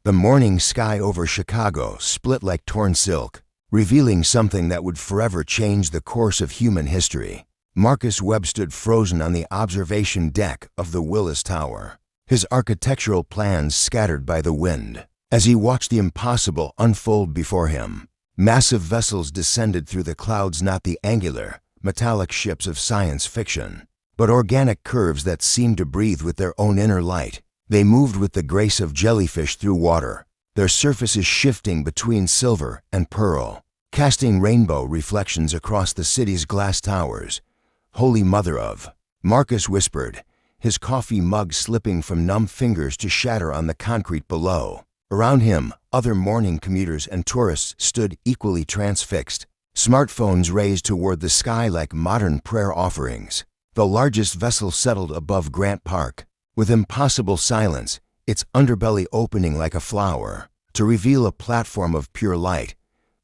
The morning sky over Chicago split like torn silk, revealing something that would forever change the course of human history. Marcus Webb stood frozen on the observation deck of the Willis Tower, his architectural plans scattered by the wind. As he watched the impossible unfold before him, massive vessels descended through the clouds, not the angular, metallic ships of science fiction, but organic curves that seemed to breathe with their own inner light. They moved with the grace of jellyfish through water, their surfaces shifting between silver and pearl, casting rainbow reflections across the city's glass towers. "Holy Mother of," Marcus whispered, his coffee mug slipping from numb fingers to shatter on the concrete below. Around him, other morning commuters and tourists stood equally transfixed, smartphones raised toward the sky like modern prayer offerings. The largest vessel settled above Grant Park, with impossible silence, its underbelly opening like a flower, to reveal a platform of pure light.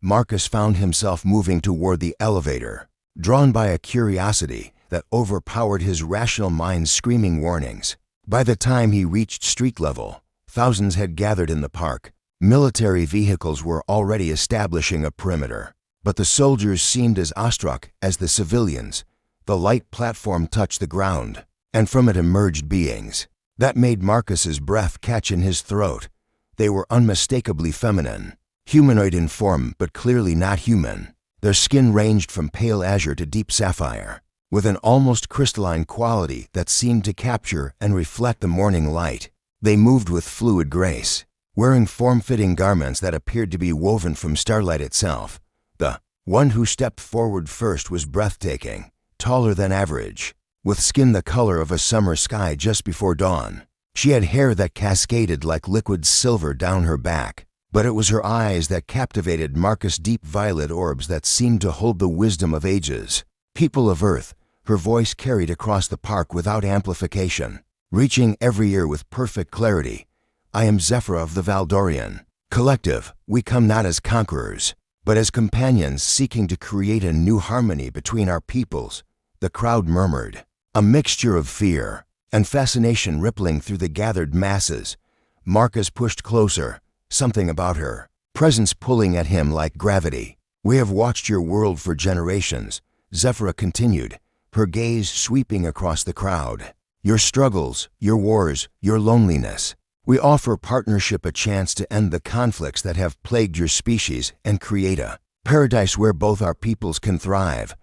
Marcus found himself moving toward the elevator, drawn by a curiosity that overpowered his rational mind's screaming warnings. By the time he reached street level, thousands had gathered in the park. Military vehicles were already establishing a perimeter, but the soldiers seemed as awestruck as the civilians. The light platform touched the ground, and from it emerged beings that made Marcus's breath catch in his throat. They were unmistakably feminine, humanoid in form but clearly not human. Their skin ranged from pale azure to deep sapphire, with an almost crystalline quality that seemed to capture and reflect the morning light. They moved with fluid grace, wearing form-fitting garments that appeared to be woven from starlight itself. The one who stepped forward first was breathtaking, taller than average, with skin the color of a summer sky just before dawn. She had hair that cascaded like liquid silver down her back, but it was her eyes that captivated Marcus, deep violet orbs that seemed to hold the wisdom of ages. "People of Earth," her voice carried across the park without amplification, reaching every ear with perfect clarity. "I am Zephyra of the Valdorian Collective. We come not as conquerors, but as companions seeking to create a new harmony between our peoples." The crowd murmured, a mixture of fear and fascination rippling through the gathered masses. Marcus pushed closer, something about her presence pulling at him like gravity. "We have watched your world for generations," Zephyra continued, her gaze sweeping across the crowd. "Your struggles, your wars, your loneliness. We offer partnership, a chance to end the conflicts that have plagued your species and create a paradise where both our peoples can thrive."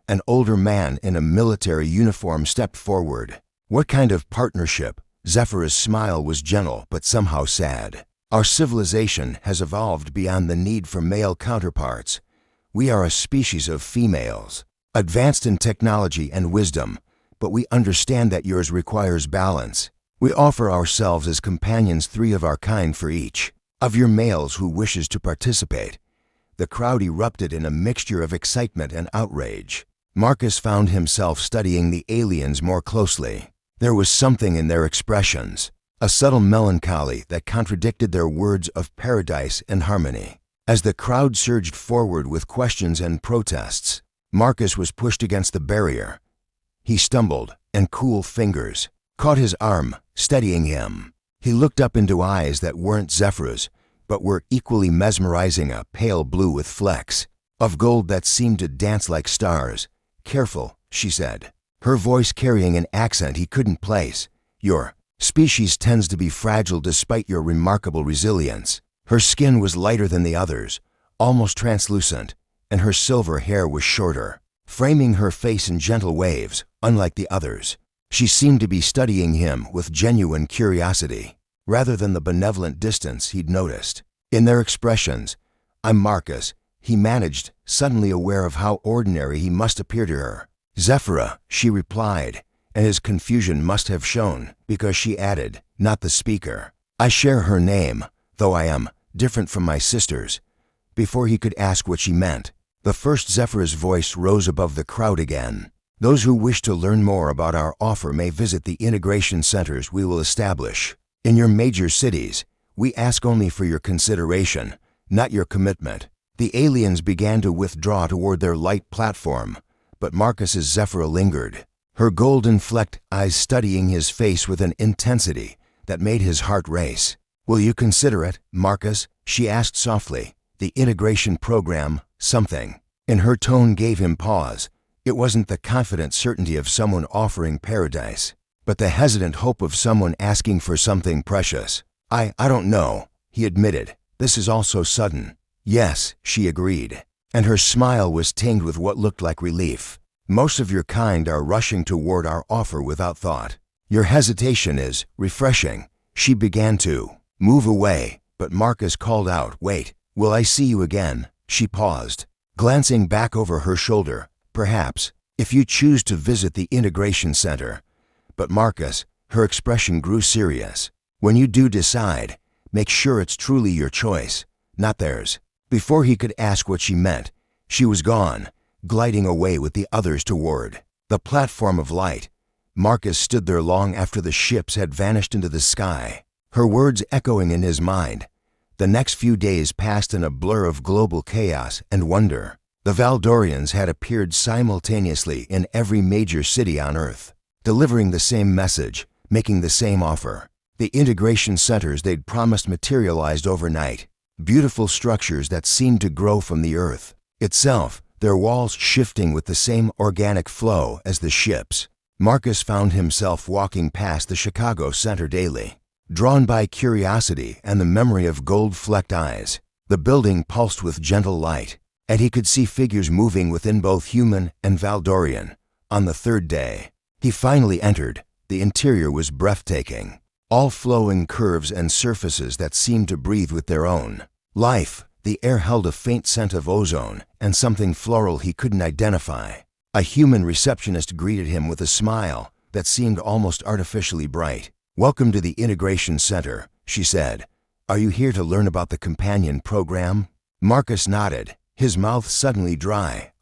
An older man in a military uniform stepped forward. "What kind of partnership?" Zephyra's smile was gentle but somehow sad. "Our civilization has evolved beyond the need for male counterparts. We are a species of females, advanced in technology and wisdom, but we understand that yours requires balance. We offer ourselves as companions, 3 of our kind for each of your males who wishes to participate." The crowd erupted in a mixture of excitement and outrage. Marcus found himself studying the aliens more closely. There was something in their expressions, a subtle melancholy that contradicted their words of paradise and harmony. As the crowd surged forward with questions and protests, Marcus was pushed against the barrier. He stumbled, and cool fingers caught his arm, steadying him. He looked up into eyes that weren't Zephyra's, but were equally mesmerizing, a pale blue with flecks of gold that seemed to dance like stars. "Careful," she said, her voice carrying an accent he couldn't place. "Your species tends to be fragile despite your remarkable resilience." Her skin was lighter than the others, almost translucent, and her silver hair was shorter, framing her face in gentle waves, unlike the others. She seemed to be studying him with genuine curiosity, rather than the benevolent distance he'd noticed in their expressions. "I'm Marcus," he managed, suddenly aware of how ordinary he must appear to her. "Zephyra," she replied, and his confusion must have shown, because she added, not the speaker, "I share her name, though I am different from my sisters." Before he could ask what she meant, the first Zephyra's voice rose above the crowd again. "Those who wish to learn more about our offer may visit the integration centers we will establish in your major cities. We ask only for your consideration, not your commitment." The aliens began to withdraw toward their light platform, but Marcus's Zephyra lingered, her golden-flecked eyes studying his face with an intensity that made his heart race. "Will you consider it, Marcus?" she asked softly. "The integration program, something." In her tone gave him pause. It wasn't the confident certainty of someone offering paradise, but the hesitant hope of someone asking for something precious. I don't know," he admitted. "This is all so sudden." "Yes," she agreed, and her smile was tinged with what looked like relief. "Most of your kind are rushing toward our offer without thought. Your hesitation is refreshing." She began to move away, but Marcus called out, "Wait, will I see you again?" She paused, glancing back over her shoulder. "Perhaps, if you choose to visit the integration center." But Marcus, her expression grew serious. "When you do decide, make sure it's truly your choice, not theirs." Before he could ask what she meant, she was gone, gliding away with the others toward the platform of light. Marcus stood there long after the ships had vanished into the sky, her words echoing in his mind. The next few days passed in a blur of global chaos and wonder. The Valdorians had appeared simultaneously in every major city on Earth, delivering the same message, making the same offer. The integration centers they'd promised materialized overnight, beautiful structures that seemed to grow from the Earth itself, their walls shifting with the same organic flow as the ships. Marcus found himself walking past the Chicago Center daily, drawn by curiosity and the memory of gold-flecked eyes. The building pulsed with gentle light, and he could see figures moving within both human and Valdorian. On the third day, he finally entered. The interior was breathtaking, all flowing curves and surfaces that seemed to breathe with their own life. The air held a faint scent of ozone and something floral he couldn't identify. A human receptionist greeted him with a smile that seemed almost artificially bright. "Welcome to the Integration Center," she said. "Are you here to learn about the companion program?" Marcus nodded, his mouth suddenly dry.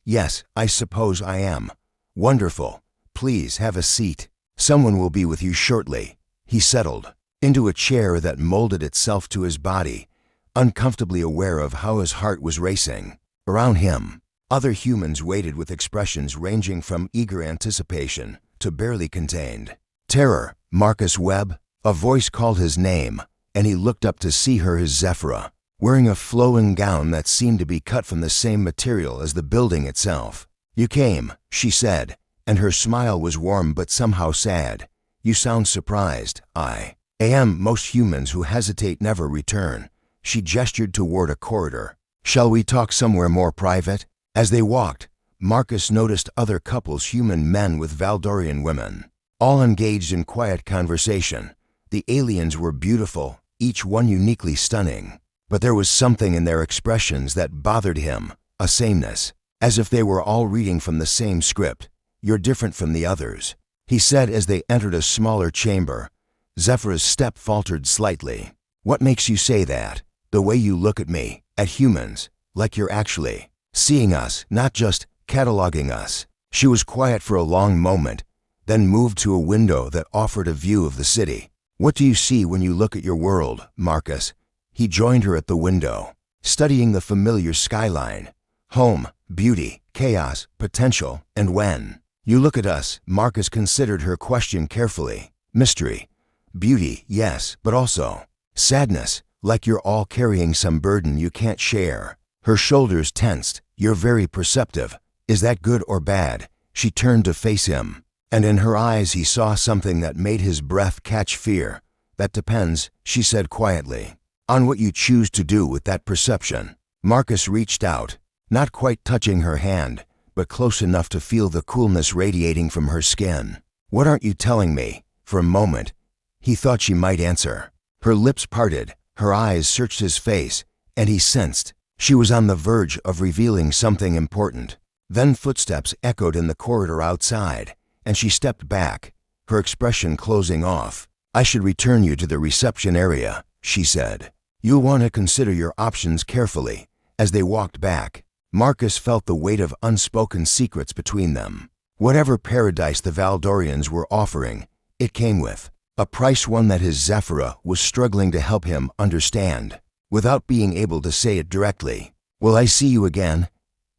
Yes, I suppose I am." "Wonderful. Please have a seat. Someone will be with you shortly." He settled into a chair that molded itself to his body, uncomfortably aware of how his heart was racing. Around him, other humans waited with expressions ranging from eager anticipation to barely contained terror. "Marcus Webb?" A voice called his name, and he looked up to see her, his Zephyra, wearing a flowing gown that seemed to be cut from the same material as the building itself. "You came," she said, and her smile was warm but somehow sad. "You sound surprised." "I am. Most humans who hesitate never return." She gestured toward a corridor. "Shall we talk somewhere more private?" As they walked, Marcus noticed other couples, human men with Valdorian women, all engaged in quiet conversation. The aliens were beautiful, each one uniquely stunning, but there was something in their expressions that bothered him, a sameness, as if they were all reading from the same script. "You're different from the others," he said as they entered a smaller chamber. Zephyra's step faltered slightly. "What makes you say that?" "The way you look at me, at humans, like you're actually seeing us, not just cataloging us." She was quiet for a long moment, then moved to a window that offered a view of the city. "What do you see when you look at your world, Marcus?" He joined her at the window, studying the familiar skyline. "Home, beauty, chaos, potential, and when you look at us," Marcus considered her question carefully. "Mystery. Beauty, yes, but also sadness, like you're all carrying some burden you can't share." Her shoulders tensed. "You're very perceptive. Is that good or bad?" She turned to face him, and in her eyes he saw something that made his breath catch fear. "That depends," she said quietly, "on what you choose to do with that perception." Marcus reached out, not quite touching her hand, but close enough to feel the coolness radiating from her skin. "What aren't you telling me?" For a moment, he thought she might answer. Her lips parted, her eyes searched his face, and he sensed she was on the verge of revealing something important. Then footsteps echoed in the corridor outside, and she stepped back, her expression closing off. "I should return you to the reception area," she said. "You'll want to consider your options carefully." As they walked back, Marcus felt the weight of unspoken secrets between them. Whatever paradise the Valdorians were offering, it came with a price, one that his Zephyra was struggling to help him understand, without being able to say it directly. "Will I see you again?"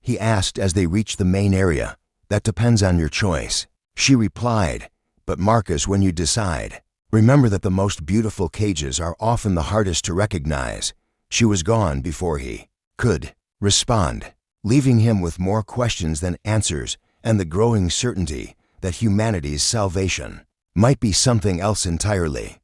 he asked as they reached the main area. "That depends on your choice," she replied. "But Marcus, when you decide, Remember that the most beautiful cages are often the hardest to recognize. She was gone before he could respond, leaving him with more questions than answers and the growing certainty that humanity's salvation might be something else entirely.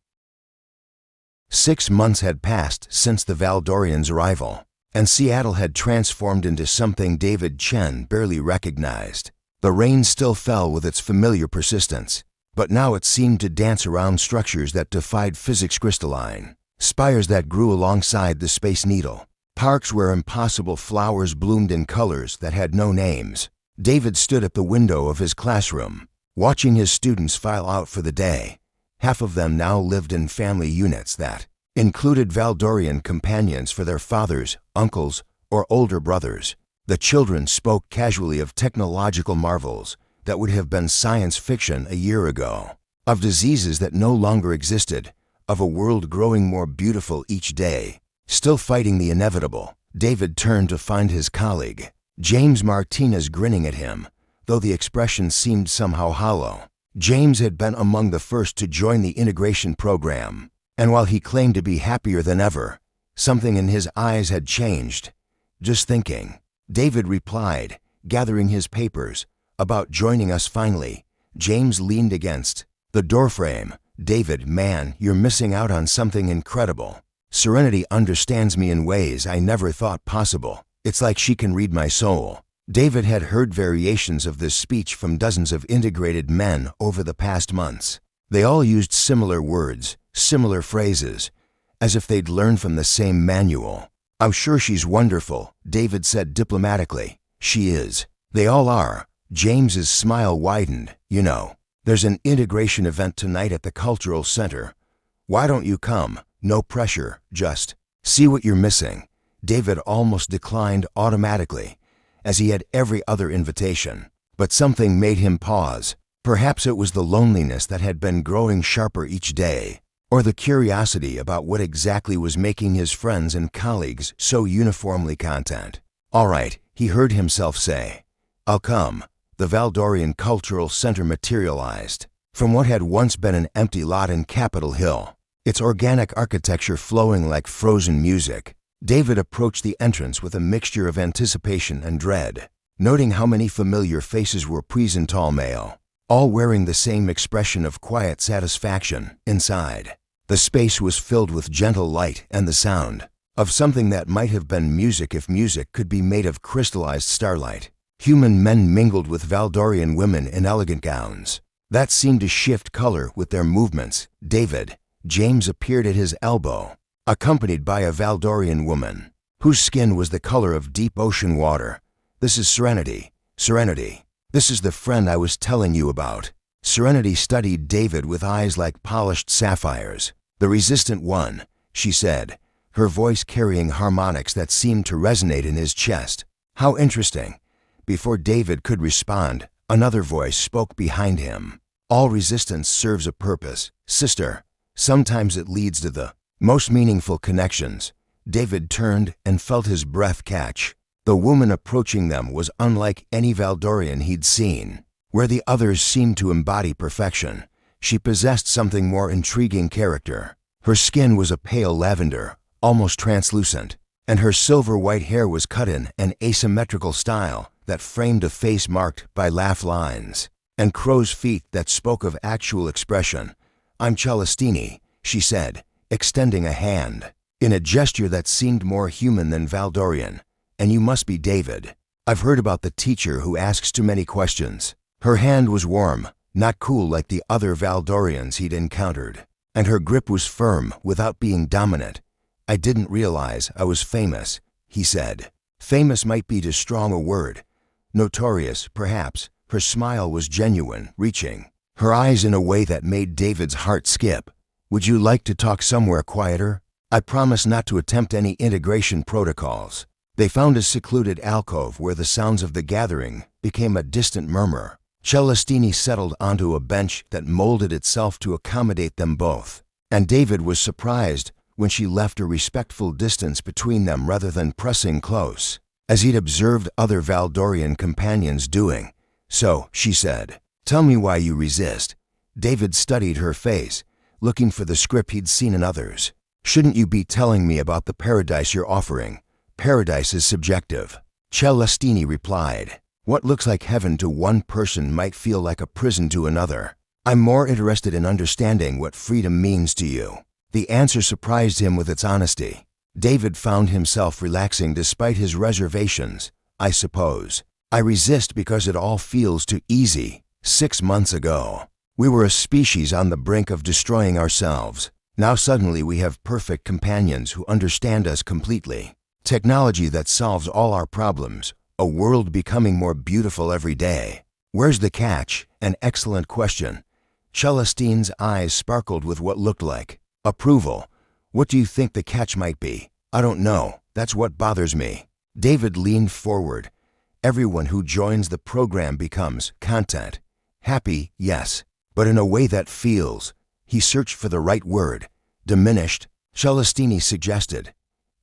6 months had passed since the Valdorians' arrival, and Seattle had transformed into something David Chen barely recognized. The rain still fell with its familiar persistence, but now it seemed to dance around structures that defied physics crystalline, spires that grew alongside the Space Needle, parks where impossible flowers bloomed in colors that had no names. David stood at the window of his classroom, watching his students file out for the day. Half of them now lived in family units that included Valdorian companions for their fathers, uncles, or older brothers. The children spoke casually of technological marvels that would have been science fiction a year ago, of diseases that no longer existed, of a world growing more beautiful each day. Still fighting the inevitable, David turned to find his colleague, James Martinez, grinning at him, though the expression seemed somehow hollow. James had been among the first to join the integration program, and while he claimed to be happier than ever, something in his eyes had changed. "Just thinking," David replied, gathering his papers, "about joining us finally." James leaned against the doorframe. "David, man, you're missing out on something incredible. Serenity understands me in ways I never thought possible. It's like she can read my soul." David had heard variations of this speech from dozens of integrated men over the past months. They all used similar words, similar phrases, as if they'd learned from the same manual. "I'm sure she's wonderful," David said diplomatically. "She is. They all are." James's smile widened. "You know, there's an integration event tonight at the Cultural Center. Why don't you come? No pressure, just see what you're missing." David almost declined automatically, as he had every other invitation. But something made him pause. Perhaps it was the loneliness that had been growing sharper each day, or the curiosity about what exactly was making his friends and colleagues so uniformly content. "All right," he heard himself say. "I'll come." The Valdorian Cultural Center materialized from what had once been an empty lot in Capitol Hill, its organic architecture flowing like frozen music. David approached the entrance with a mixture of anticipation and dread, noting how many familiar faces were present, all male, all wearing the same expression of quiet satisfaction. Inside, the space was filled with gentle light and the sound of something that might have been music if music could be made of crystallized starlight. Human men mingled with Valdorian women in elegant gowns that seemed to shift color with their movements. James appeared at his elbow, accompanied by a Valdorian woman, whose skin was the color of deep ocean water. "This is Serenity. Serenity. This is the friend I was telling you about." Serenity studied David with eyes like polished sapphires. "The resistant one," she said, her voice carrying harmonics that seemed to resonate in his chest. "How interesting." Before David could respond, another voice spoke behind him. "All resistance serves a purpose, sister. Sometimes it leads to the most meaningful connections." David turned and felt his breath catch. The woman approaching them was unlike any Valdorian he'd seen. Where the others seemed to embody perfection, she possessed something more intriguing character. Her skin was a pale lavender, almost translucent, and her silver-white hair was cut in an asymmetrical style that framed a face marked by laugh lines and crow's feet that spoke of actual expression. "I'm Celestini," she said, extending a hand, in a gesture that seemed more human than Valdorian. "And you must be David. I've heard about the teacher who asks too many questions." Her hand was warm, not cool like the other Valdorians he'd encountered, and her grip was firm without being dominant. "I didn't realize I was famous," he said. Famous might be too strong a word. Notorious, perhaps. Her smile was genuine, reaching, her eyes in a way that made David's heart skip. "Would you like to talk somewhere quieter? I promise not to attempt any integration protocols." They found a secluded alcove where the sounds of the gathering became a distant murmur. Celestini settled onto a bench that molded itself to accommodate them both, and David was surprised when she left a respectful distance between them rather than pressing close, as he'd observed other Valdorian companions doing. "So," she said, "tell me why you resist." David studied her face, looking for the script he'd seen in others. Shouldn't you be telling me about the paradise you're offering? Paradise is subjective. Celestini replied. What looks like heaven to one person might feel like a prison to another. I'm more interested in understanding what freedom means to you. The answer surprised him with its honesty. David found himself relaxing despite his reservations. I suppose. I resist because it all feels too easy. 6 months ago, we were a species on the brink of destroying ourselves. Now suddenly we have perfect companions who understand us completely. Technology that solves all our problems. A world becoming more beautiful every day. Where's the catch? An excellent question. Celestine's eyes sparkled with what looked like approval. What do you think the catch might be? I don't know. That's what bothers me. David leaned forward. Everyone who joins the program becomes content. Happy, yes, but in a way that feels. He searched for the right word. Diminished, Celestini suggested.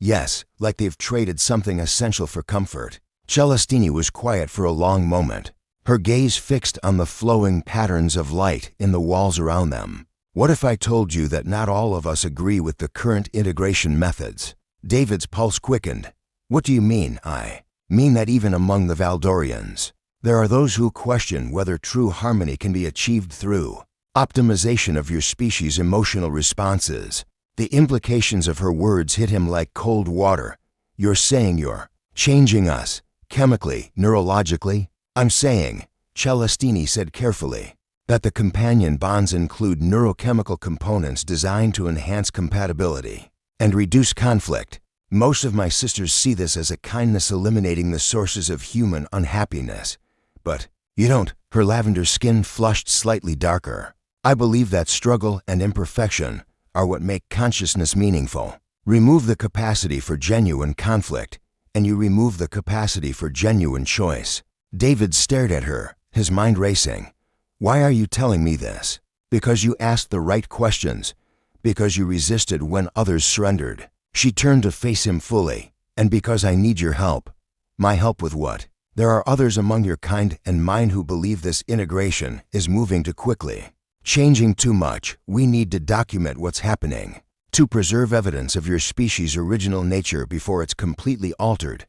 Yes, like they've traded something essential for comfort. Celestini was quiet for a long moment, her gaze fixed on the flowing patterns of light in the walls around them. What if I told you that not all of us agree with the current integration methods? David's pulse quickened. What do you mean? I mean that even among the Valdorians, there are those who question whether true harmony can be achieved through optimization of your species' emotional responses. The implications of her words hit him like cold water. You're saying you're changing us, chemically, neurologically? I'm saying, Celestini said carefully, that the companion bonds include neurochemical components designed to enhance compatibility and reduce conflict. Most of my sisters see this as a kindness eliminating the sources of human unhappiness. But you don't. Her lavender skin flushed slightly darker. I believe that struggle and imperfection are what make consciousness meaningful. Remove the capacity for genuine conflict, and you remove the capacity for genuine choice. David stared at her, his mind racing. Why are you telling me this? Because you asked the right questions. Because you resisted when others surrendered. She turned to face him fully. And because I need your help. My help with what? There are others among your kind and mine who believe this integration is moving too quickly. Changing too much. We need to document what's happening. To preserve evidence of your species' original nature before it's completely altered.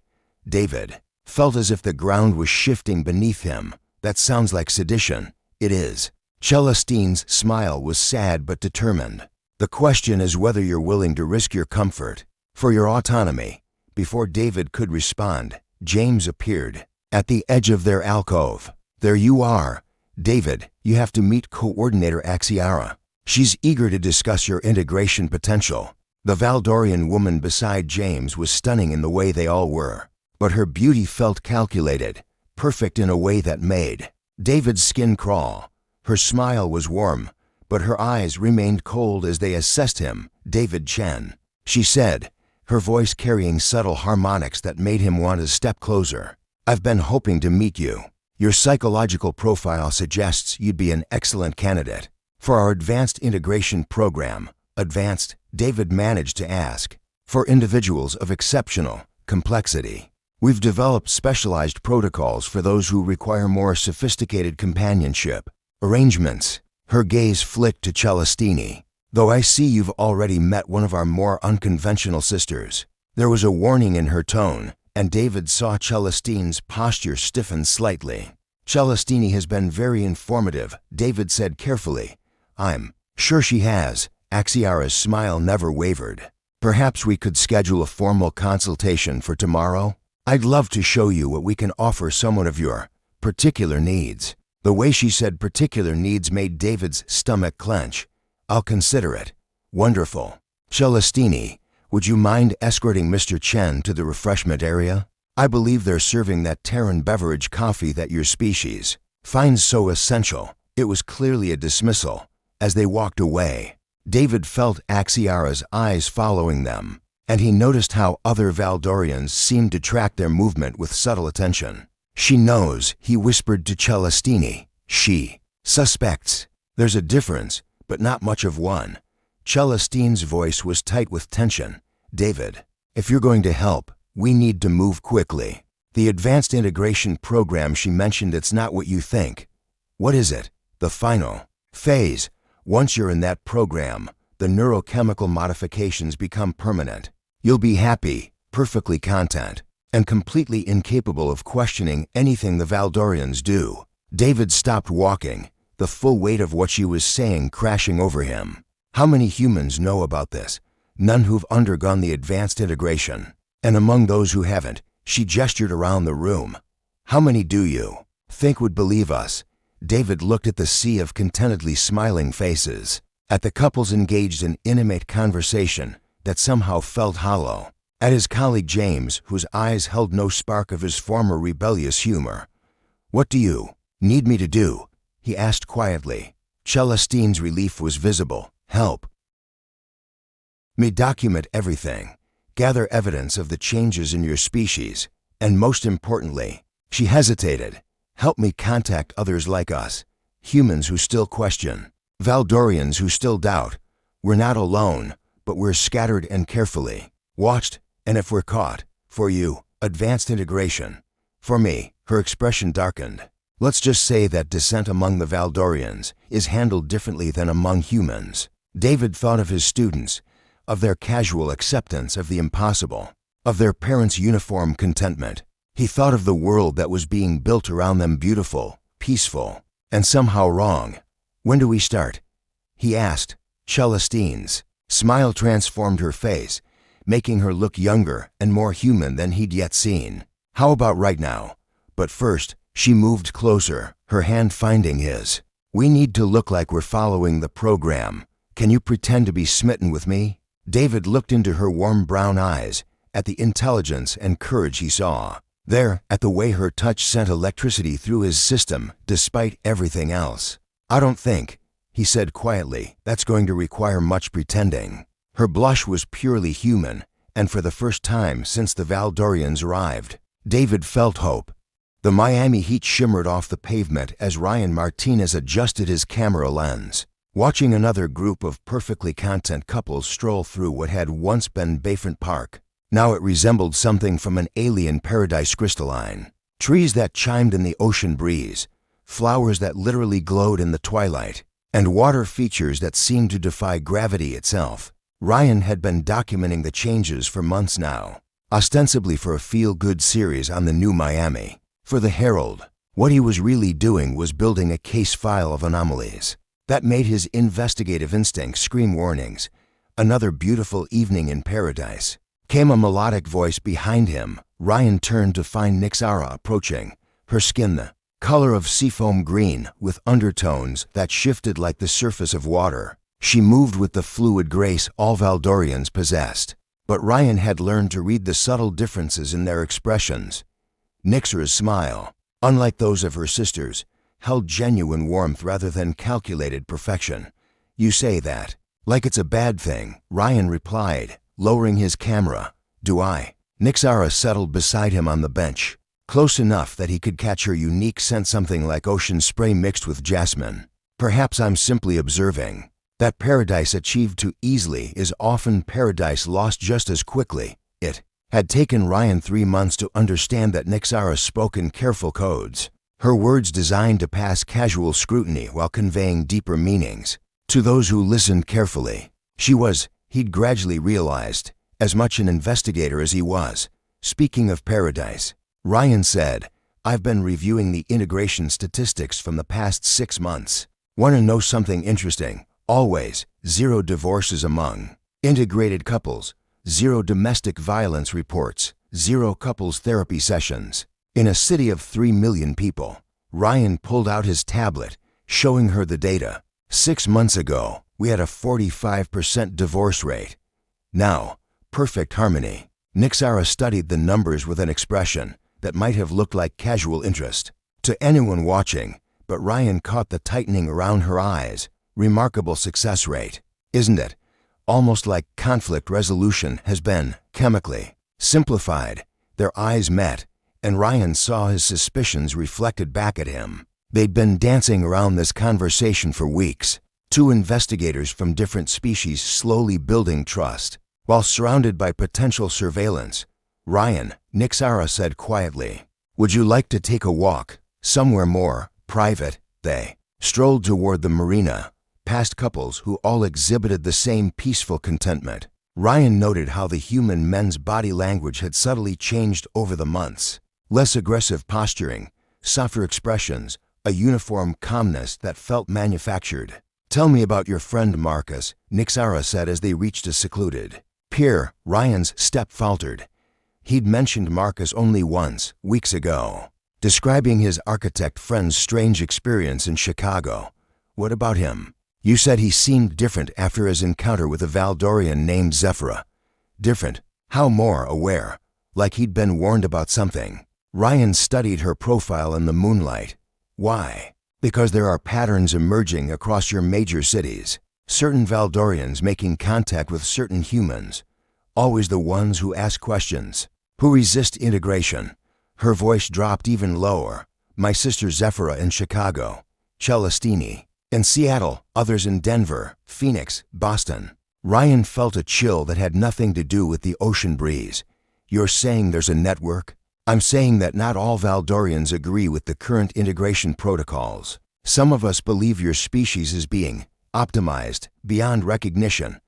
David felt as if the ground was shifting beneath him. That sounds like sedition. It is. Celestine's smile was sad but determined. The question is whether you're willing to risk your comfort for your autonomy. Before David could respond, James appeared at the edge of their alcove. There you are. David, you have to meet Coordinator Axiara. She's eager to discuss your integration potential. The Valdorian woman beside James was stunning in the way they all were, but her beauty felt calculated, perfect in a way that made David's skin crawl. Her smile was warm, but her eyes remained cold as they assessed him. David Chen, she said, her voice carrying subtle harmonics that made him want to step closer. I've been hoping to meet you. Your psychological profile suggests you'd be an excellent candidate for our advanced integration program. Advanced, David managed to ask, for individuals of exceptional complexity. We've developed specialized protocols for those who require more sophisticated companionship arrangements. Her gaze flicked to Celestini. Though I see you've already met one of our more unconventional sisters. There was a warning in her tone, and David saw Celestine's posture stiffen slightly. Celestini has been very informative, David said carefully. I'm sure she has. Axiara's smile never wavered. Perhaps we could schedule a formal consultation for tomorrow? I'd love to show you what we can offer someone of your particular needs. The way she said particular needs made David's stomach clench. I'll consider it. Wonderful. Celestini, would you mind escorting Mr. Chen to the refreshment area? I believe they're serving that Terran beverage coffee that your species finds so essential. It was clearly a dismissal. As they walked away, David felt Axiara's eyes following them, and he noticed how other Valdorians seemed to track their movement with subtle attention. She knows, he whispered to Celestini. She suspects. There's a difference, but not much of one. Celestine's voice was tight with tension. David, if you're going to help, we need to move quickly. The advanced integration program she mentioned, it's not what you think. What is it? The final phase. Once you're in that program, the neurochemical modifications become permanent. You'll be happy, perfectly content, and completely incapable of questioning anything the Valdorians do. David stopped walking, the full weight of what she was saying crashing over him. How many humans know about this? None who've undergone the advanced integration. And among those who haven't, she gestured around the room. How many do you think would believe us? David looked at the sea of contentedly smiling faces, at the couples engaged in intimate conversation that somehow felt hollow, at his colleague James, whose eyes held no spark of his former rebellious humor. "What do you need me to do?" he asked quietly. Celestine's relief was visible. "Help me document everything, gather evidence of the changes in your species, and most importantly," she hesitated, "help me contact others like us, humans who still question, Valdorians who still doubt. We're not alone, but we're scattered and carefully watched, and if we're caught, for you, advanced integration. For me," her expression darkened. "Let's just say that dissent among the Valdorians is handled differently than among humans." David thought of his students, of their casual acceptance of the impossible, of their parents' uniform contentment. He thought of the world that was being built around them, beautiful, peaceful, and somehow wrong. "When do we start?" he asked. Celestine's smile transformed her face, making her look younger and more human than he'd yet seen. "How about right now? But first," she moved closer, her hand finding his. "We need to look like we're following the program. Can you pretend to be smitten with me?" David looked into her warm brown eyes, at the intelligence and courage he saw there, at the way her touch sent electricity through his system despite everything else. "I don't think," he said quietly, "that's going to require much pretending." Her blush was purely human, and for the first time since the Valdorians arrived, David felt hope. The Miami heat shimmered off the pavement as Ryan Martinez adjusted his camera lens, watching another group of perfectly content couples stroll through what had once been Bayfront Park. Now it resembled something from an alien paradise crystalline. Trees that chimed in the ocean breeze, flowers that literally glowed in the twilight, and water features that seemed to defy gravity itself. Ryan had been documenting the changes for months now, ostensibly for a feel-good series on the new Miami. For the Herald, what he was really doing was building a case file of anomalies that made his investigative instincts scream warnings. Another beautiful evening in paradise. Came a melodic voice behind him. Ryan turned to find Nixara approaching, her skin the color of seafoam green with undertones that shifted like the surface of water. She moved with the fluid grace all Valdorians possessed, but Ryan had learned to read the subtle differences in their expressions. Nixara's smile, unlike those of her sisters, held genuine warmth rather than calculated perfection. "You say that like it's a bad thing," Ryan replied, lowering his camera. "Do I?" Nixara settled beside him on the bench, close enough that he could catch her unique scent, something like ocean spray mixed with jasmine. "Perhaps I'm simply observing that paradise achieved too easily is often paradise lost just as quickly." It had taken Ryan 3 months to understand that Nixara spoke in careful codes, her words designed to pass casual scrutiny while conveying deeper meanings to those who listened carefully. She was, he'd gradually realized, as much an investigator as he was. "Speaking of paradise," Ryan said, "I've been reviewing the integration statistics from the past 6 months. Want to know something interesting? Always, 0 divorces among integrated couples, 0 domestic violence reports, 0 couples therapy sessions. In a city of 3 million people." Ryan pulled out his tablet, showing her the data. 6 months ago, we had a 45% divorce rate. Now, perfect harmony. Nixara studied the numbers with an expression that might have looked like casual interest to anyone watching, but Ryan caught the tightening around her eyes. "Remarkable success rate, isn't it? Almost like conflict resolution has been chemically simplified." Their eyes met, and Ryan saw his suspicions reflected back at him. They'd been dancing around this conversation for weeks, 2 investigators from different species slowly building trust, while surrounded by potential surveillance. "Ryan," Nixara said quietly, "would you like to take a walk, somewhere more private?" They strolled toward the marina, past couples who all exhibited the same peaceful contentment. Ryan noted how the human men's body language had subtly changed over the months. Less aggressive posturing, softer expressions, a uniform calmness that felt manufactured. "Tell me about your friend Marcus," Nixara said as they reached a secluded pier. Ryan's step faltered. He'd mentioned Marcus only once, weeks ago, describing his architect friend's strange experience in Chicago. "What about him?" "You said he seemed different after his encounter with a Valdorian named Zephyra." "Different? How? More aware? Like he'd been warned about something?" Ryan studied her profile in the moonlight. "Why?" "Because there are patterns emerging across your major cities. Certain Valdorians making contact with certain humans. Always the ones who ask questions, who resist integration." Her voice dropped even lower. "My sister Zephyra in Chicago. Celestini in Seattle, others in Denver, Phoenix, Boston." Ryan felt a chill that had nothing to do with the ocean breeze. "You're saying there's a network?" "I'm saying that not all Valdorians agree with the current integration protocols. Some of us believe your species is being optimized beyond recognition."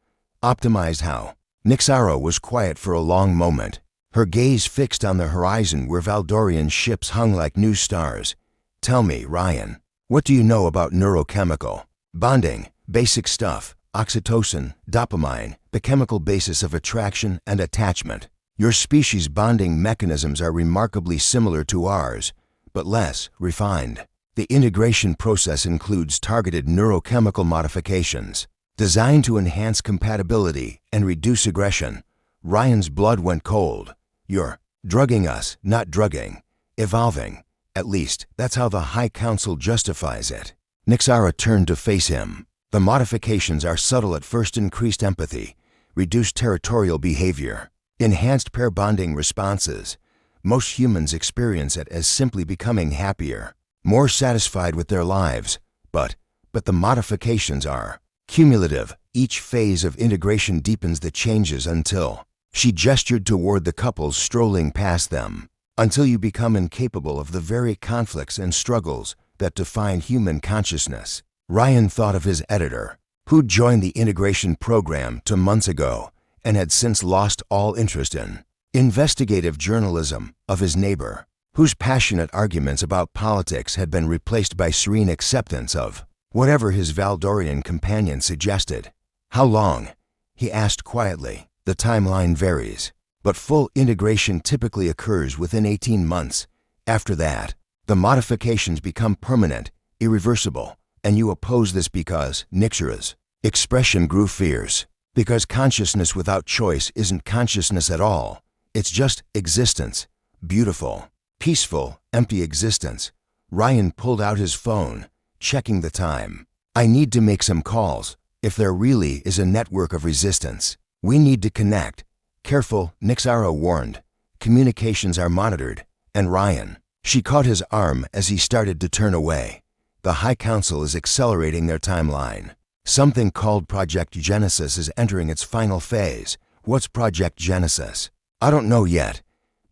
"Optimized how?" Nixara was quiet for a long moment, her gaze fixed on the horizon where Valdorian ships hung like new stars. "Tell me, Ryan, what do you know about neurochemical bonding? Basic stuff, oxytocin, dopamine, the chemical basis of attraction and attachment. Your species' bonding mechanisms are remarkably similar to ours, but less refined. The integration process includes targeted neurochemical modifications designed to enhance compatibility and reduce aggression." Ryan's blood went cold. "You're drugging us, not drugging. Evolving. At least, that's how the High Council justifies it." Nixara turned to face him. "The modifications are subtle at first: increased empathy, reduced territorial behavior, enhanced pair bonding responses. Most humans experience it as simply becoming happier, more satisfied with their lives. But the modifications are cumulative. Each phase of integration deepens the changes until—" She gestured toward the couples strolling past them. "Until you become incapable of the very conflicts and struggles that define human consciousness." Ryan thought of his editor, who'd joined the integration program 2 months ago and had since lost all interest in investigative journalism, of his neighbor, whose passionate arguments about politics had been replaced by serene acceptance of whatever his Valdorian companion suggested. "How long?" he asked quietly. "The timeline varies, but full integration typically occurs within 18 months. After that, the modifications become permanent, irreversible." "And you oppose this because—" Nixara's expression grew fierce. "Because consciousness without choice isn't consciousness at all. It's just existence. Beautiful, peaceful, empty existence." Ryan pulled out his phone, checking the time. "I need to make some calls. If there really is a network of resistance, we need to connect." "Careful," Nixara warned. "Communications are monitored." "And Ryan—" She caught his arm as he started to turn away. "The High Council is accelerating their timeline. Something called Project Genesis is entering its final phase." "What's Project Genesis?" "I don't know yet,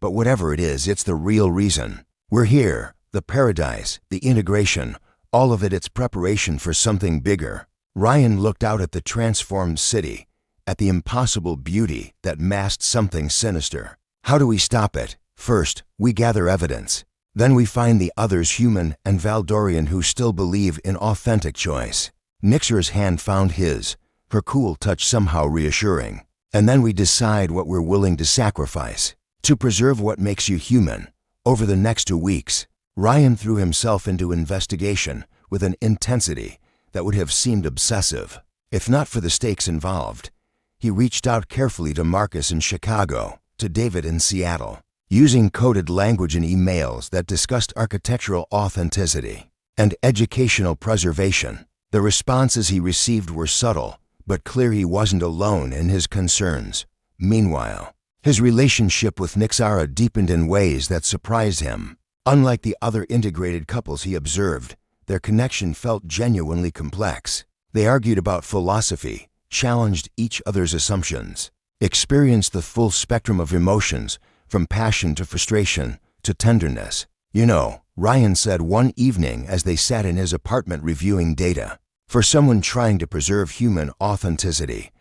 but whatever it is, it's the real reason we're here. The paradise, the integration, all of it's preparation for something bigger." Ryan looked out at the transformed city, at the impossible beauty that masked something sinister. "How do we stop it?" "First, we gather evidence. Then we find the others, human and Valdorian, who still believe in authentic choice." Nixara's hand found his, her cool touch somehow reassuring. "And then we decide what we're willing to sacrifice to preserve what makes you human." Over the next 2 weeks, Ryan threw himself into investigation with an intensity that would have seemed obsessive, if not for the stakes involved. He reached out carefully to Marcus in Chicago, to David in Seattle, using coded language and emails that discussed architectural authenticity and educational preservation. The responses he received were subtle, but clear. He wasn't alone in his concerns. Meanwhile, his relationship with Nixara deepened in ways that surprised him. Unlike the other integrated couples he observed, their connection felt genuinely complex. They argued about philosophy, challenged each other's assumptions, experienced the full spectrum of emotions, from passion to frustration to tenderness. "You know," Ryan said one evening as they sat in his apartment reviewing data, For someone trying to preserve human authenticity,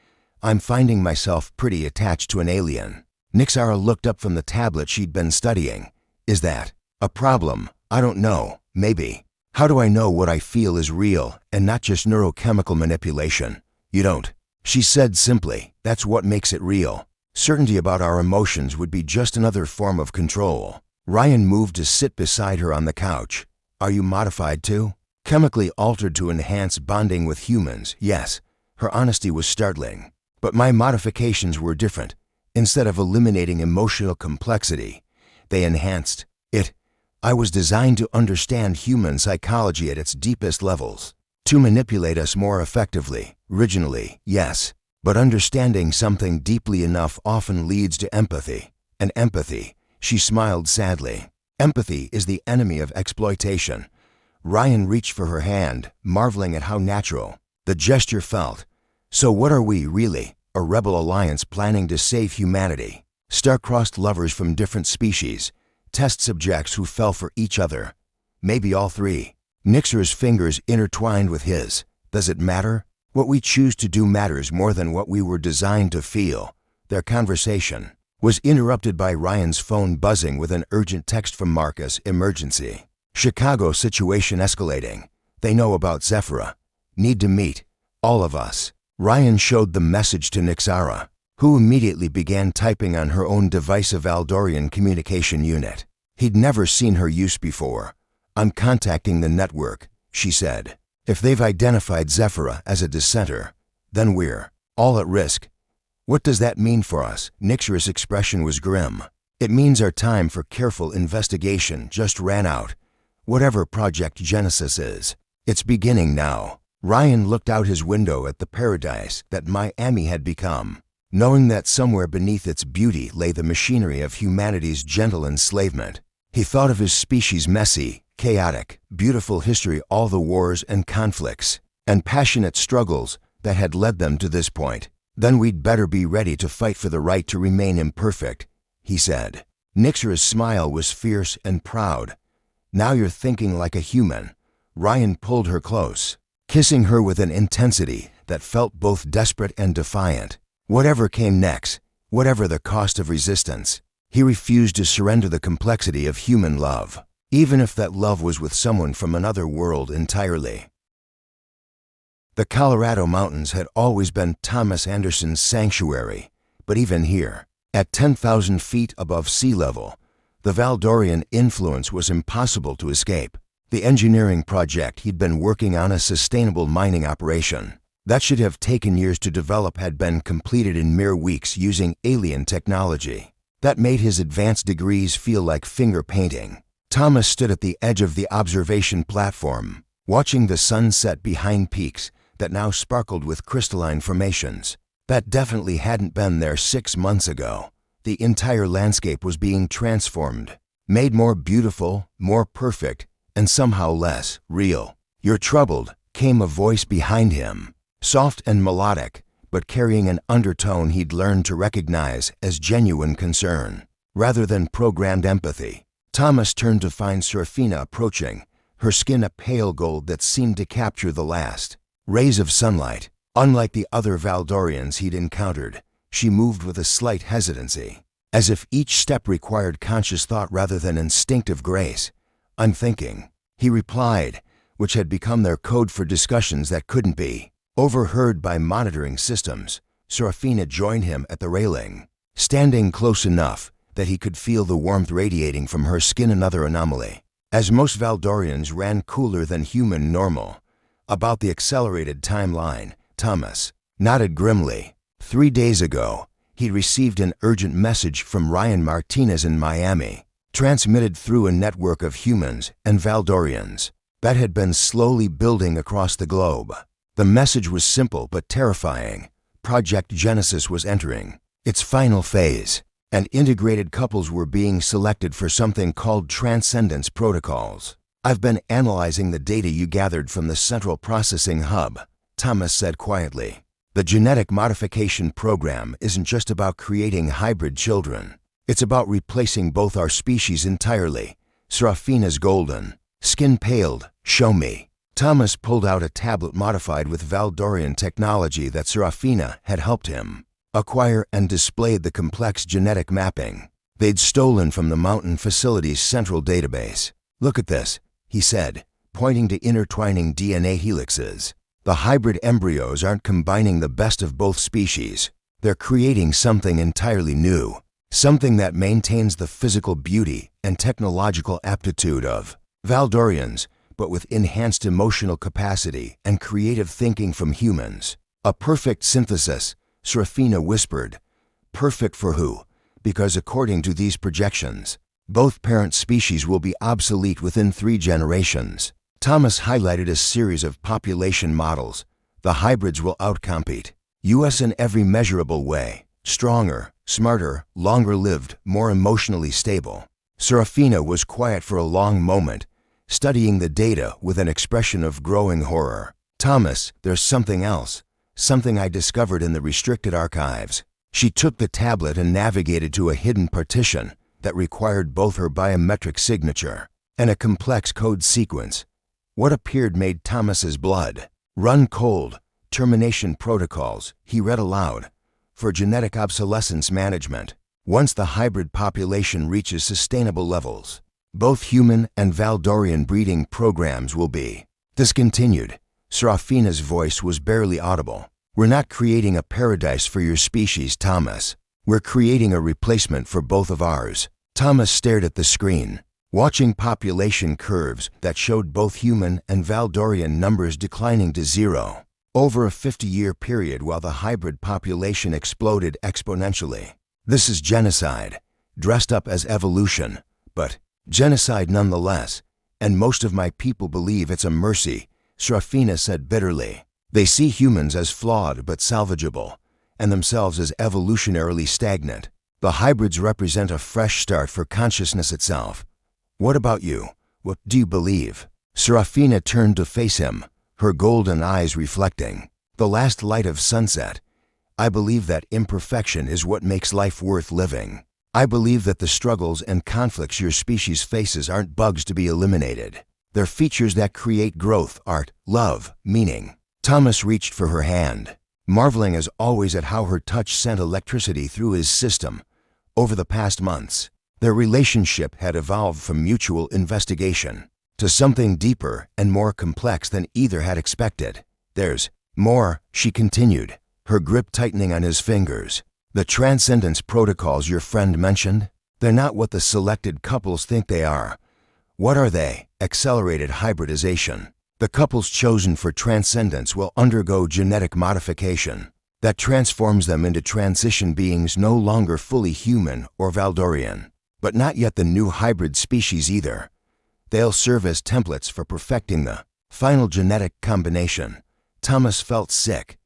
I'm finding myself pretty attached to an alien. Nixara looked up from the tablet she'd been studying. Is that a problem? I don't know. Maybe. How do I know what I feel is real and not just neurochemical manipulation? You don't. She said simply, that's what makes it real. Certainty about our emotions would be just another form of control. Ryan moved to sit beside her on the couch. Are you modified too? Chemically altered to enhance bonding with humans, yes. Her honesty was startling. But my modifications were different. Instead of eliminating emotional complexity, they enhanced it. I was designed to understand human psychology at its deepest levels. To manipulate us more effectively, originally, yes. But understanding something deeply enough often leads to empathy. And empathy, she smiled sadly. Empathy is the enemy of exploitation. Ryan reached for her hand, marveling at how natural the gesture felt. So what are we, really? A rebel alliance planning to save humanity? Star-crossed lovers from different species? Test subjects who fell for each other? Maybe all three. Nixara's fingers intertwined with his. Does it matter? What we choose to do matters more than what we were designed to feel. Their conversation was interrupted by Ryan's phone buzzing with an urgent text from Marcus. Emergency. Chicago situation escalating. They know about Zephyra. Need to meet. All of us. Ryan showed the message to Nixara, who immediately began typing on her own device, a Valdorian communication unit. He'd never seen her use before. I'm contacting the network, she said. If they've identified Zephyra as a dissenter, then we're all at risk. What does that mean for us? Nixara's expression was grim. It means our time for careful investigation just ran out. Whatever Project Genesis is, it's beginning now. Ryan looked out his window at the paradise that Miami had become, knowing that somewhere beneath its beauty lay the machinery of humanity's gentle enslavement. He thought of his species' messy, chaotic, beautiful history, all the wars and conflicts and passionate struggles that had led them to this point. Then we'd better be ready to fight for the right to remain imperfect, he said. Nixara's smile was fierce and proud. Now you're thinking like a human. Ryan pulled her close, kissing her with an intensity that felt both desperate and defiant. Whatever came next, whatever the cost of resistance, he refused to surrender the complexity of human love, even if that love was with someone from another world entirely. The Colorado mountains had always been Thomas Anderson's sanctuary, but even here, at 10,000 feet above sea level, the Valdorian influence was impossible to escape. The engineering project he'd been working on, a sustainable mining operation that should have taken years to develop, had been completed in mere weeks using alien technology. That made his advanced degrees feel like finger painting. Thomas stood at the edge of the observation platform, watching the sun set behind peaks that now sparkled with crystalline formations. That definitely hadn't been there 6 months ago. The entire landscape was being transformed, made more beautiful, more perfect, and somehow less real. You're troubled, came a voice behind him, soft and melodic, but carrying an undertone he'd learned to recognize as genuine concern, rather than programmed empathy. Thomas turned to find Serafina approaching, her skin a pale gold that seemed to capture the last rays of sunlight. Unlike the other Valdorians he'd encountered, she moved with a slight hesitancy, as if each step required conscious thought rather than instinctive grace. I'm thinking, he replied, which had become their code for discussions that couldn't be overheard by monitoring systems. Serafina joined him at the railing, standing close enough that he could feel the warmth radiating from her skin. Another anomaly, as most Valdorians ran cooler than human normal. About the accelerated timeline, Thomas nodded grimly. 3 days ago, he'd received an urgent message from Ryan Martinez in Miami, transmitted through a network of humans and Valdorians that had been slowly building across the globe. The message was simple but terrifying. Project Genesis was entering its final phase, and integrated couples were being selected for something called transcendence protocols. I've been analyzing the data you gathered from the central processing hub, Thomas said quietly. The genetic modification program isn't just about creating hybrid children. It's about replacing both our species entirely. Serafina's golden skin paled. Show me. Thomas pulled out a tablet modified with Valdorian technology that Serafina had helped him acquire and displayed the complex genetic mapping they'd stolen from the Mountain Facility's central database. "Look at this," he said, pointing to intertwining DNA helixes. "The hybrid embryos aren't combining the best of both species. They're creating something entirely new, something that maintains the physical beauty and technological aptitude of Valdorians, but with enhanced emotional capacity and creative thinking from humans. A perfect synthesis," Serafina whispered. "Perfect for who? Because according to these projections, both parent species will be obsolete within 3 generations." Thomas highlighted a series of population models. "The hybrids will outcompete us in every measurable way. Stronger, smarter, longer-lived, more emotionally stable." Serafina was quiet for a long moment, studying the data with an expression of growing horror. "Thomas, there's something else. Something I discovered in the restricted archives." She took the tablet and navigated to a hidden partition that required both her biometric signature and a complex code sequence. What appeared made Thomas's blood run cold. "Termination protocols," he read aloud, "for genetic obsolescence management. Once the hybrid population reaches sustainable levels, both human and Valdorian breeding programs will be discontinued." Serafina's voice was barely audible. "We're not creating a paradise for your species, Thomas. We're creating a replacement for both of ours." Thomas stared at the screen, watching population curves that showed both human and Valdorian numbers declining to 0 over a 50-year period while the hybrid population exploded exponentially. "This is genocide, dressed up as evolution, but genocide nonetheless, and most of my people believe it's a mercy," Serafina said bitterly. "They see humans as flawed but salvageable, and themselves as evolutionarily stagnant. The hybrids represent a fresh start for consciousness itself. What about you? What do you believe?" Serafina turned to face him, her golden eyes reflecting the last light of sunset. "I believe that imperfection is what makes life worth living. I believe that the struggles and conflicts your species faces aren't bugs to be eliminated. They're features that create growth, art, love, meaning." Thomas reached for her hand, marveling as always at how her touch sent electricity through his system. Over the past months, their relationship had evolved from mutual investigation to something deeper and more complex than either had expected. "There's more," she continued, her grip tightening on his fingers. "The transcendence protocols your friend mentioned, they're not what the selected couples think they are. What are they? Accelerated hybridization. The couples chosen for transcendence will undergo genetic modification that transforms them into transition beings no longer fully human or Valdorian, but not yet the new hybrid species either. They'll serve as templates for perfecting the final genetic combination." Thomas felt sick.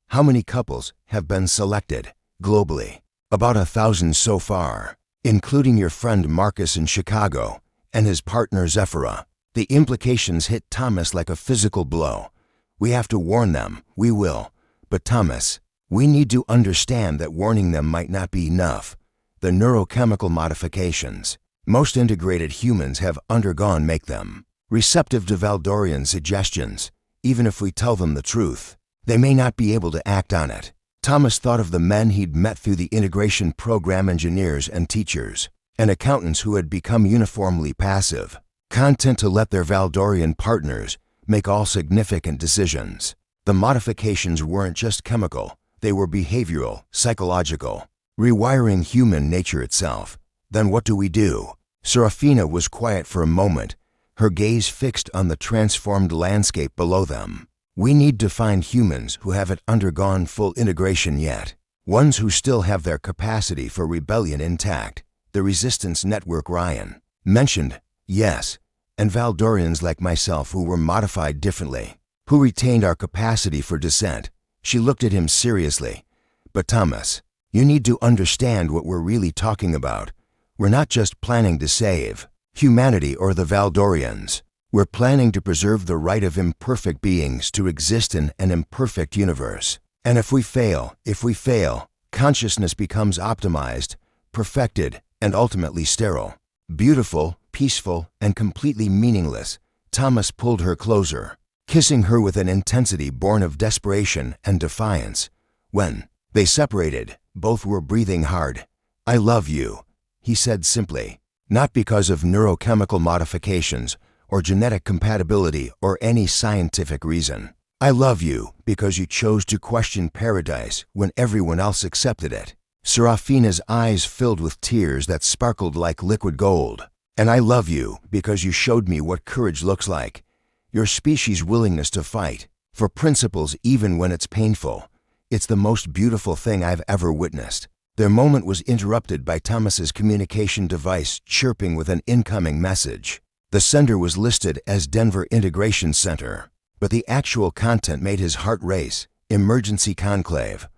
"How many couples have been selected globally?" "About 1,000 so far, including your friend Marcus in Chicago and his partner Zephyra." The implications hit Thomas like a physical blow. "We have to warn them, we will. But Thomas, we need to understand that warning them might not be enough. The neurochemical modifications most integrated humans have undergone make them receptive to Valdorian suggestions. Even if we tell them the truth, they may not be able to act on it." Thomas thought of the men he'd met through the integration program, engineers and teachers, and accountants who had become uniformly passive, content to let their Valdorian partners make all significant decisions. The modifications weren't just chemical, they were behavioral, psychological, rewiring human nature itself. "Then what do we do?" Serafina was quiet for a moment, her gaze fixed on the transformed landscape below them. "We need to find humans who haven't undergone full integration yet, ones who still have their capacity for rebellion intact." The resistance network Ryan mentioned, "Yes, and Valdorians like myself who were modified differently, who retained our capacity for dissent." She looked at him seriously. "But Thomas, you need to understand what we're really talking about. We're not just planning to save humanity or the Valdorians. We're planning to preserve the right of imperfect beings to exist in an imperfect universe. And if we fail, consciousness becomes optimized, perfected, and ultimately sterile. Beautiful, peaceful, and completely meaningless." Thomas pulled her closer. kissing her with an intensity born of desperation and defiance. When they separated, both were breathing hard. "I love you," he said simply, not because of neurochemical modifications or genetic compatibility or any scientific reason. "I love you because you chose to question paradise when everyone else accepted it." Serafina's eyes filled with tears that sparkled like liquid gold. "And I love you because you showed me what courage looks like. Your species' willingness to fight, for principles even when it's painful. It's the most beautiful thing I've ever witnessed." Their moment was interrupted by Thomas's communication device chirping with an incoming message. The sender was listed as Denver Integration Center, but the actual content made his heart race. "Emergency conclave.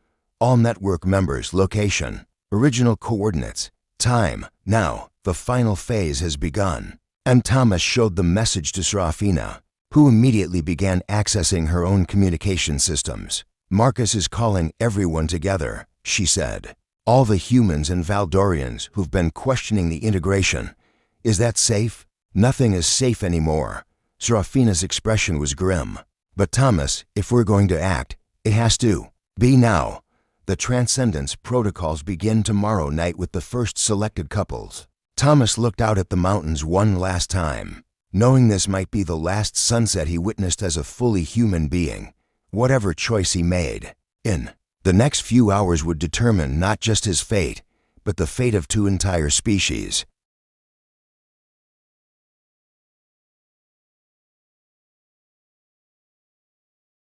All network members, location, original coordinates, time. Now, the final phase has begun." And Thomas showed the message to Serafina, who immediately began accessing her own communication systems. "Marcus is calling everyone together," she said. "All the humans and Valdorians who've been questioning the integration. Is that safe?" "Nothing is safe anymore." Serafina's expression was grim. "But Thomas, if we're going to act, it has to be now. The Transcendence protocols begin tomorrow night with the first selected couples." Thomas looked out at the mountains one last time, knowing this might be the last sunset he witnessed as a fully human being. Whatever choice he made, in the next few hours would determine not just his fate, but the fate of two entire species.